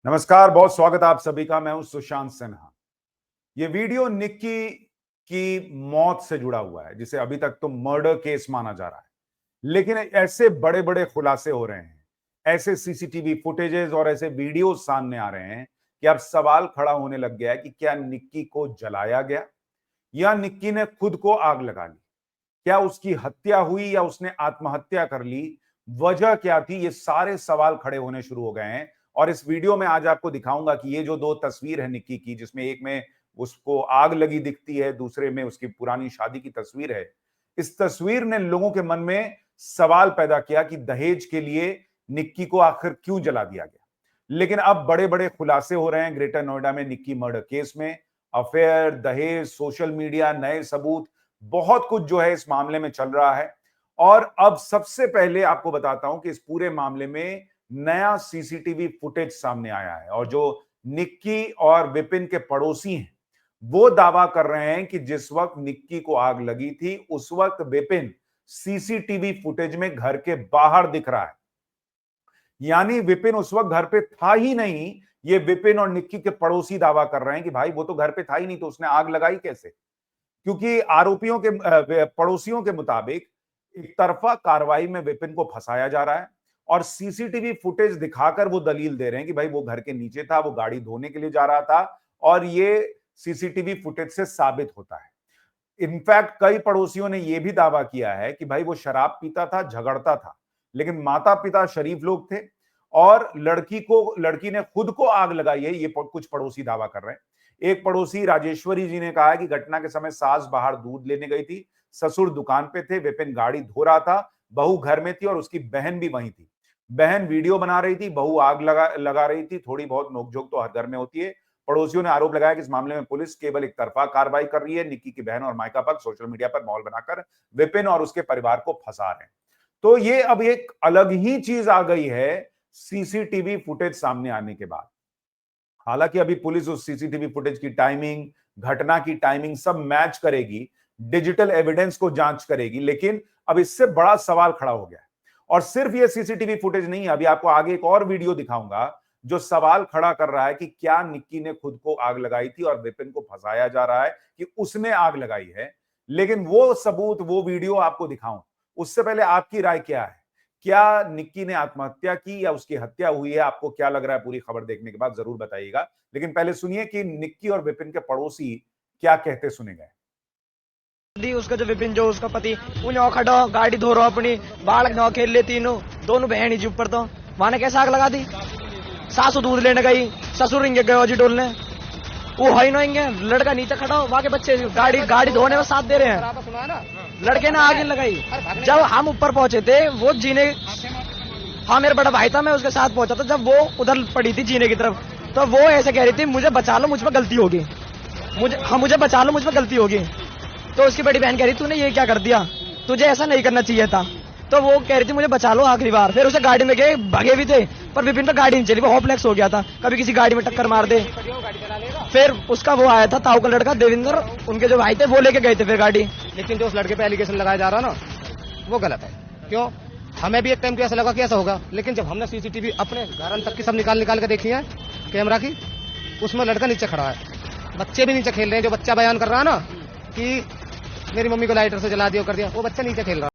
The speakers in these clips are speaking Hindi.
नमस्कार, बहुत स्वागत है आप सभी का। मैं हूं सुशांत सिन्हा। ये वीडियो निक्की की मौत से जुड़ा हुआ है, जिसे अभी तक तो मर्डर केस माना जा रहा है। लेकिन ऐसे बड़े बड़े खुलासे हो रहे हैं, ऐसे सीसीटीवी फुटेजेस और ऐसे वीडियो सामने आ रहे हैं कि अब सवाल खड़ा होने लग गया है कि क्या निक्की को जलाया गया या निक्की ने खुद को आग लगा ली। क्या उसकी हत्या हुई या उसने आत्महत्या कर ली? वजह क्या थी? ये सारे सवाल खड़े होने शुरू हो गए हैं। और इस वीडियो में आज आपको दिखाऊंगा कि ये जो दो तस्वीर है निक्की की, जिसमें एक में उसको आग लगी दिखती है, दूसरे में उसकी पुरानी शादी की तस्वीर है। इस तस्वीर ने लोगों के मन में सवाल पैदा किया कि दहेज के लिए निक्की को आखिर क्यों जला दिया गया। लेकिन अब बड़े बड़े खुलासे हो रहे हैं ग्रेटर नोएडा में निक्की मर्डर केस में। अफेयर, दहेज, सोशल मीडिया, नए सबूत, बहुत कुछ जो है इस मामले में चल रहा है। और अब सबसे पहले आपको बताता हूं कि इस पूरे मामले में नया सीसीटीवी फुटेज सामने आया है और जो निक्की और विपिन के पड़ोसी हैं वो दावा कर रहे हैं कि जिस वक्त निक्की को आग लगी थी उस वक्त विपिन सीसीटीवी फुटेज में घर के बाहर दिख रहा है। यानी विपिन उस वक्त घर पे था ही नहीं। ये विपिन और निक्की के पड़ोसी दावा कर रहे हैं कि भाई वो तो घर पे था ही नहीं, तो उसने आग लगाई कैसे? क्योंकि आरोपियों के पड़ोसियों के मुताबिक एक तरफा कार्रवाई में विपिन को फंसाया जा रहा है और सीसीटीवी फुटेज दिखाकर वो दलील दे रहे हैं कि भाई वो घर के नीचे था, वो गाड़ी धोने के लिए जा रहा था और ये सीसीटीवी फुटेज से साबित होता है। इनफैक्ट कई पड़ोसियों ने यह भी दावा किया है कि भाई वो शराब पीता था, झगड़ता था, लेकिन माता पिता शरीफ लोग थे और लड़की ने खुद को आग लगाई है, ये कुछ पड़ोसी दावा कर रहे हैं। एक पड़ोसी राजेश्वरी जी ने कहा है कि घटना के समय सास बाहर दूध लेने गई थी, ससुर दुकान पे थे, विपिन गाड़ी धो रहा था, बहू घर में थी और उसकी बहन भी वहीं थी। बहन वीडियो बना रही थी, बहू आग लगा रही थी। थोड़ी बहुत नोकझोंक तो हर घर में होती है। पड़ोसियों ने आरोप लगाया कि इस मामले में पुलिस केवल एक तरफा कार्रवाई कर रही है। निक्की की बहन और मायका पक्ष सोशल मीडिया पर माहौल बनाकर विपिन और उसके परिवार को फंसा रहे हैं। तो ये अब एक अलग ही चीज आ गई है सीसीटीवी फुटेज सामने आने के बाद। हालांकि अभी पुलिस उस सीसीटीवी फुटेज की टाइमिंग, घटना की टाइमिंग सब मैच करेगी, डिजिटल एविडेंस को जांच करेगी, लेकिन अब इससे बड़ा सवाल खड़ा हो गया है। और सिर्फ ये सीसीटीवी फुटेज नहीं है, अभी आपको आगे एक और वीडियो दिखाऊंगा जो सवाल खड़ा कर रहा है कि क्या निक्की ने खुद को आग लगाई थी और विपिन को फंसाया जा रहा है कि उसने आग लगाई है। लेकिन वो सबूत, वो वीडियो आपको दिखाऊं उससे पहले आपकी राय क्या है? क्या निक्की ने आत्महत्या की या उसकी हत्या हुई है? आपको क्या लग रहा है? पूरी खबर देखने के बाद जरूर बताइएगा। लेकिन पहले सुनिए कि निक्की और विपिन के पड़ोसी क्या कहते सुने गए। दी उसका जो विपिन जो उसका पति उन्हें खड़ा गाड़ी धो रहा अपनी बालक न खेल ले तीनों दोनों बहन ही चुप पर तो वहां ने कैसे आग लगा दी। सासू दूध लेने गई, ससुर इंगे गए जी डोलने, वो है ना इंगे लड़का नीचे खड़ा हो, वहां के बच्चे गाड़ी गाड़ी धोने में साथ दे रहे हैं। लड़के ने आग लगाई। जब हम ऊपर पहुंचे थे वो जीने, हाँ मेरा बड़ा भाई था, मैं उसके साथ पहुंचा था। जब वो उधर पड़ी थी जीने की तरफ तो वो ऐसे कह रही थी मुझे बचा लो, मुझ पर गलती होगी, मुझे बचा लो, मुझ पर गलती होगी। तो उसकी बड़ी बहन कह रही तूने ये क्या कर दिया, तुझे ऐसा नहीं करना चाहिए था। तो वो कह रही थी मुझे बचा लो आखिरी बार। फिर उसे गाड़ी में गए, भागे भी थे पर विपिन पर गाड़ी नहीं चली, वो होपलेस हो गया था, कभी किसी गाड़ी में टक्कर मार दे। फिर उसका वो आया था ताऊ का लड़का देवेंद्र, उनके जो भाई थे वो लेके गए थे फिर गाड़ी। लेकिन जो उस लड़के पे एलिगेशन लगाया जा रहा ना वो गलत है। क्यों? हमें भी एक टाइम ऐसा लगा कि ऐसा होगा, लेकिन जब हमने सीसीटीवी अपने घर तक की सब निकाल के देखी है कैमरा की, उसमें लड़का नीचे खड़ा है, बच्चे भी नीचे खेल रहे हैं। जो बच्चा बयान कर रहा है ना कि मेरी मम्मी को लाइटर से जला दिया कर दिया, वो बच्चा नीचे खेल रहा है।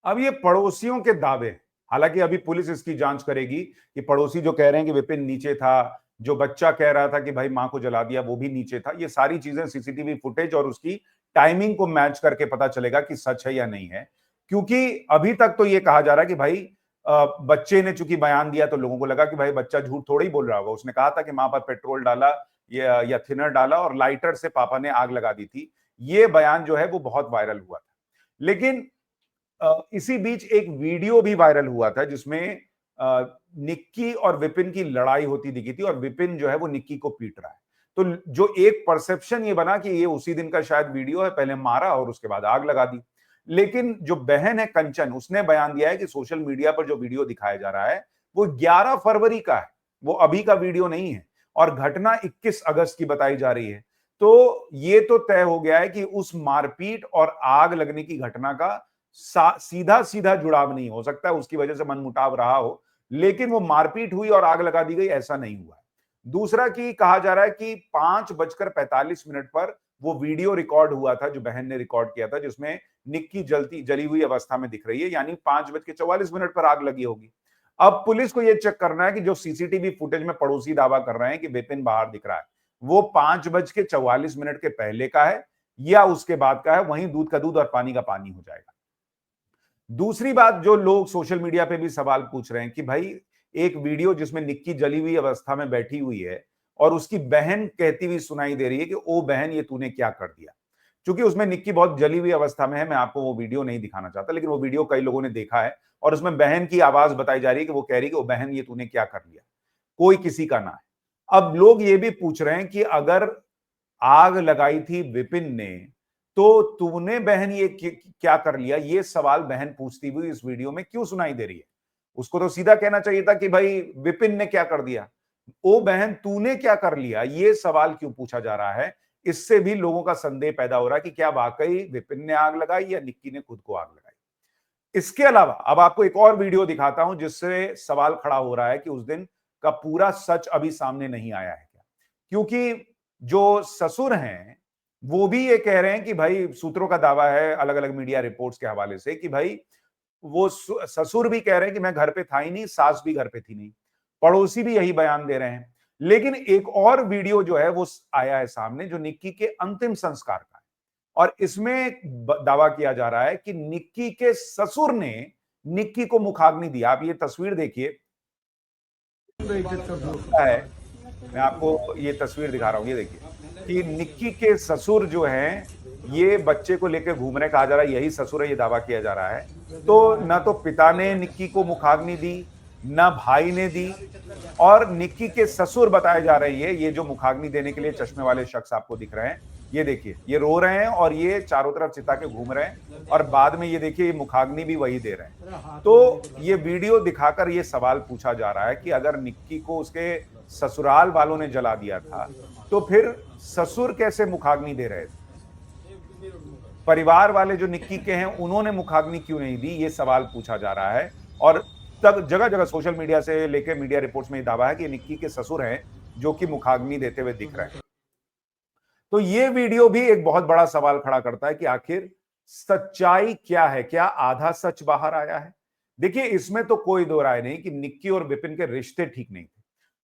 अब ये पड़ोसियों के दावे, हालांकि अभी पुलिस इसकी जांच करेगी कि पड़ोसी जो कह रहे हैं कि विपिन नीचे था, जो बच्चा कह रहा था कि भाई मां को जला दिया वो भी नीचे था, ये सारी चीजें सीसीटीवी फुटेज और उसकी टाइमिंग को मैच करके पता चलेगा कि सच है या नहीं है। क्योंकि अभी तक तो ये कहा जा रहा है कि भाई बच्चे ने चूंकि बयान दिया तो लोगों को लगा कि भाई बच्चा झूठ थोड़ा ही बोल रहा होगा। उसने कहा था कि मां पर पेट्रोल डाला या थिनर डाला और लाइटर से पापा ने आग लगा दी थी। ये बयान जो है वो बहुत वायरल हुआ था। लेकिन इसी बीच एक वीडियो भी वायरल हुआ था जिसमें निक्की और विपिन की लड़ाई होती दिखी थी और विपिन जो है वो निक्की को पीट रहा है। तो जो एक परसेप्शन ये बना कि ये उसी दिन का शायद वीडियो है, पहले मारा और उसके बाद आग लगा दी। लेकिन जो बहन है कंचन, उसने बयान दिया है कि सोशल मीडिया पर जो वीडियो दिखाया जा रहा है वो 11 फरवरी का है, वो अभी का वीडियो नहीं है और घटना 21 अगस्त की बताई जा रही है। तो ये तो तय हो गया है कि उस मारपीट और आग लगने की घटना का सीधा सीधा जुड़ाव नहीं हो सकता, उसकी वजह से मनमुटाव रहा हो। लेकिन वो मारपीट हुई और आग लगा दी गई, ऐसा नहीं हुआ। दूसरा कि कहा जा रहा है कि 5:45 पर वो वीडियो रिकॉर्ड हुआ था, जो बहन ने रिकॉर्ड किया था, जिसमें निक्की जली हुई अवस्था में दिख रही है, यानी 5:44 पर आग लगी होगी। अब पुलिस को यह चेक करना है कि जो सीसीटीवी फुटेज में पड़ोसी दावा कर रहे हैं कि विपिन बाहर दिख रहा है, वो 5:44 के पहले का है या उसके बाद का है। वहीं दूध का दूध और पानी का पानी हो जाएगा। दूसरी बात, जो लोग सोशल मीडिया पे भी सवाल पूछ रहे हैं कि भाई एक वीडियो जिसमें निक्की जली हुई अवस्था में बैठी हुई है और उसकी बहन कहती हुई सुनाई दे रही है कि ओ बहन, ये तूने क्या कर दिया। क्योंकि उसमें निक्की बहुत जली हुई अवस्था में है, मैं आपको वो वीडियो नहीं दिखाना चाहता, लेकिन वो वीडियो कई लोगों ने देखा है और उसमें बहन की आवाज बताई जा रही है कि वो कह रही है कि ओ बहन, ये तूने क्या कर लिया, कोई किसी का ना है। अब लोग ये भी पूछ रहे हैं कि अगर आग लगाई थी विपिन ने, तो तूने बहन ये क्या कर लिया, ये सवाल बहन पूछती हुई इस वीडियो में क्यों सुनाई दे रही है। उसको तो सीधा कहना चाहिए था कि भाई विपिन ने क्या कर दिया, ओ बहन तूने क्या कर लिया, ये सवाल क्यों पूछा जा रहा है। इससे भी लोगों का संदेह पैदा हो रहा है कि क्या वाकई विपिन ने आग लगाई या निक्की ने खुद को आग लगाई। इसके अलावा अब आपको एक और वीडियो दिखाता हूं, जिससे सवाल खड़ा हो रहा है कि उस दिन का पूरा सच अभी सामने नहीं आया है क्या। क्योंकि जो ससुर हैं वो भी ये कह रहे हैं कि भाई, सूत्रों का दावा है अलग अलग मीडिया रिपोर्ट्स के हवाले से कि भाई वो ससुर भी कह रहे हैं कि मैं घर पे था ही नहीं, सास भी घर पे थी नहीं, पड़ोसी भी यही बयान दे रहे हैं। लेकिन एक और वीडियो जो है वो आया है सामने, जो निक्की के अंतिम संस्कार का है, और इसमें दावा किया जा रहा है कि निक्की के ससुर ने निक्की को मुखाग्नि दिया। आप ये तस्वीर देखिए, है, मैं आपको ये तस्वीर दिखा रहा हूं, ये देखिए कि निक्की के ससुर जो हैं, ये बच्चे को लेकर घूम रहे, कहा जा रहा है यही ससुर है, ये दावा किया जा रहा है। तो ना तो पिता ने निक्की को मुखाग्नि दी, ना भाई ने दी, और निक्की के ससुर बताए जा रहे हैं, ये जो मुखाग्नि देने के लिए चश्मे वाले शख्स आपको दिख रहे हैं, ये देखिए, ये रो रहे हैं और ये चारों तरफ चिता के घूम रहे हैं, और बाद में ये देखिए, ये मुखाग्नि भी वही दे रहे हैं। तो ये वीडियो दिखाकर ये सवाल पूछा जा रहा है कि अगर निक्की को उसके ससुराल वालों ने जला दिया था, तो फिर ससुर कैसे मुखाग्नि दे रहे थे। परिवार वाले जो निक्की के हैं, उन्होंने मुखाग्नि क्यों नहीं दी, ये सवाल पूछा जा रहा है। और तब जगह जगह सोशल मीडिया से लेकर मीडिया रिपोर्ट्स में दावा है कि निक्की के ससुर हैं जो कि मुखाग्नि देते हुए दिख रहे हैं। तो ये वीडियो भी एक बहुत बड़ा सवाल खड़ा करता है कि आखिर सच्चाई क्या है, क्या आधा सच बाहर आया है। देखिए, इसमें तो कोई दो राय नहीं कि निक्की और विपिन के रिश्ते ठीक नहीं थे।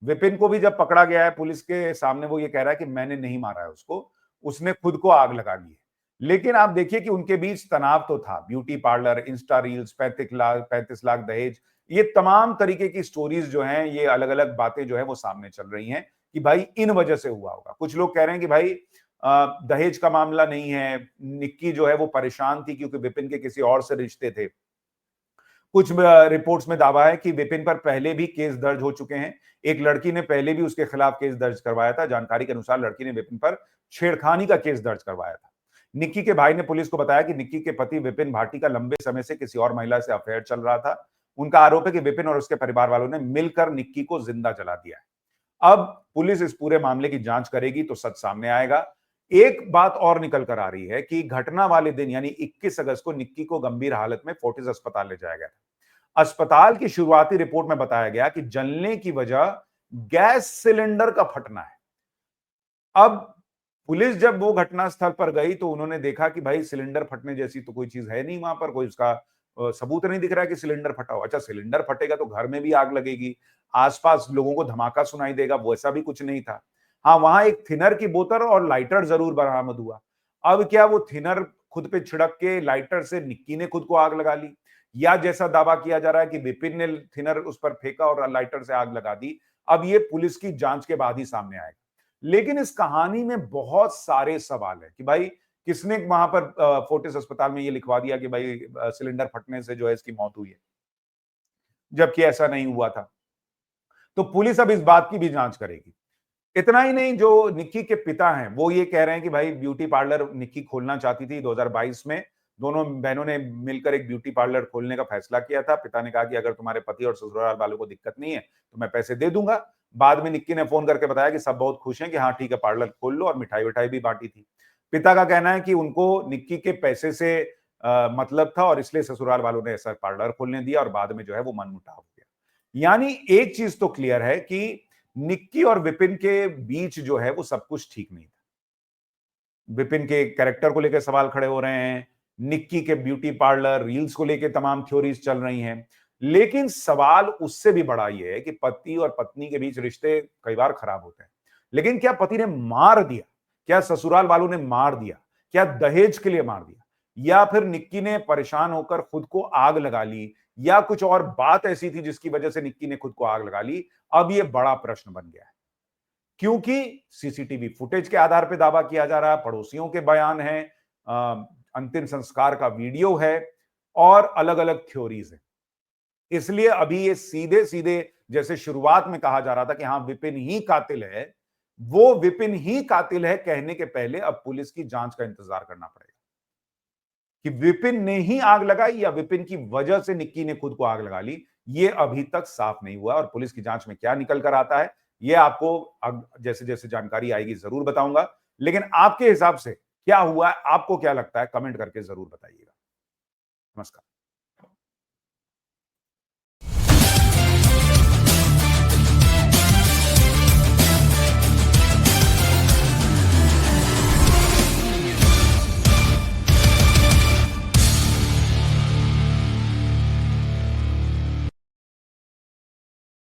विपिन को भी जब पकड़ा गया है पुलिस के सामने, वो ये कह रहा है कि मैंने नहीं मारा है उसको, उसने खुद को आग लगा ली है। लेकिन आप देखिए कि उनके बीच तनाव तो था, beauty parlour, Insta reels, 35 lakh दहेज, ये तमाम तरीके की स्टोरीज जो हैं, ये अलग अलग बातें जो है वो सामने चल रही हैं कि भाई इन वजह से हुआ होगा। कुछ लोग कह रहे हैं कि भाई दहेज का मामला नहीं है, निक्की जो है वो परेशान थी क्योंकि विपिन के किसी और से रिश्ते थे। कुछ रिपोर्ट्स में दावा है कि विपिन पर पहले भी केस दर्ज हो चुके हैं, एक लड़की ने पहले भी उसके खिलाफ केस दर्ज करवाया था। जानकारी के अनुसार लड़की ने विपिन पर छेड़खानी का केस दर्ज करवाया था। निक्की के भाई ने पुलिस को बताया कि निक्की के पति विपिन भाटी का लंबे समय से किसी और महिला से अफेयर चल रहा था। उनका आरोप है कि विपिन और उसके परिवार वालों ने मिलकर निक्की को जिंदा जला दिया है। अब पुलिस इस पूरे मामले की जांच करेगी तो सच सामने आएगा। एक बात और निकल कर आ रही है कि घटना वाले दिन यानी 21 अगस्त को निक्की को गंभीर हालत में फोर्टिस अस्पताल ले जाया गया था। अस्पताल की शुरुआती रिपोर्ट में बताया गया कि जलने की वजह गैस सिलेंडर का फटना है। अब पुलिस जब वो घटनास्थल पर गई तो उन्होंने देखा कि भाई सिलेंडर फटने जैसी तो कोई चीज है नहीं वहां पर, कोई उसका सबूत नहीं दिख रहा है कि सिलेंडर फटा हो। अच्छा, सिलेंडर फटेगा तो घर में भी आग लगेगी, आसपास लोगों को धमाका सुनाई देगा, वैसा भी कुछ नहीं था। हाँ, वहां एक थिनर की बोतल और लाइटर जरूर बरामद हुआ। अब क्या वो थिनर खुद पे छिड़क के लाइटर से निक्की ने खुद को आग लगा ली, या जैसा दावा किया जा रहा है कि विपिन ने थिनर उस पर फेंका और लाइटर से आग लगा दी। अब ये पुलिस की जांच के बाद ही सामने आएगा। लेकिन इस कहानी में बहुत सारे सवाल है कि भाई किसने वहां पर फोर्टिस अस्पताल में ये लिखवा दिया कि भाई सिलेंडर फटने से जो है इसकी मौत हुई है, जबकि ऐसा नहीं हुआ था। तो पुलिस अब इस बात की भी जांच करेगी। इतना ही नहीं, जो निक्की के पिता हैं वो ये कह रहे हैं कि भाई ब्यूटी पार्लर निक्की खोलना चाहती थी 2022 में, दोनों बहनों ने मिलकर एक ब्यूटी पार्लर खोलने का फैसला किया था। पिता ने कहा कि अगर तुम्हारे पति और ससुराल वालों को दिक्कत नहीं है तो मैं पैसे दे दूंगा। बाद में निक्की ने फोन करके बताया कि सब बहुत खुश हैं कि हाँ ठीक है, पार्लर खोल लो, और मिठाई विठाई भी बांटी थी। पिता का कहना है कि उनको निक्की के पैसे से मतलब था और इसलिए ससुराल वालों ने ऐसा पार्लर खोलने दिया और बाद में जो है वो मनमुटाव हो गया। यानी एक चीज तो क्लियर है कि निक्की और विपिन के बीच जो है वो सब कुछ ठीक नहीं था। विपिन के कैरेक्टर को लेकर सवाल खड़े हो रहे हैं, निक्की के ब्यूटी पार्लर रील्स को लेकर तमाम थ्योरीज चल रही हैं, लेकिन सवाल उससे भी बड़ा ये है कि पति और पत्नी के बीच रिश्ते कई बार खराब होते हैं, लेकिन क्या पति ने मार दिया? क्या ससुराल वालों ने मार दिया? क्या दहेज के लिए मार दिया? या फिर निक्की ने परेशान होकर खुद को आग लगा ली, या कुछ और बात ऐसी थी जिसकी वजह से निक्की ने खुद को आग लगा ली? अब यह बड़ा प्रश्न बन गया है, क्योंकि सीसीटीवी फुटेज के आधार पर दावा किया जा रहा है, पड़ोसियों के बयान है, अंतिम संस्कार का वीडियो है और अलग अलग थ्योरीज है। इसलिए अभी ये सीधे सीधे जैसे शुरुआत में कहा जा रहा था कि हां विपिन ही कातिल है, वो विपिन ही कातिल है कहने के पहले अब पुलिस की जांच का इंतजार करना पड़ेगा कि विपिन ने ही आग लगाई या विपिन की वजह से निक्की ने खुद को आग लगा ली। ये अभी तक साफ नहीं हुआ और पुलिस की जांच में क्या निकल कर आता है ये आपको जैसे जैसे जानकारी आएगी जरूर बताऊंगा। लेकिन आपके हिसाब से क्या हुआ है, आपको क्या लगता है, कमेंट करके जरूर बताइएगा। नमस्कार।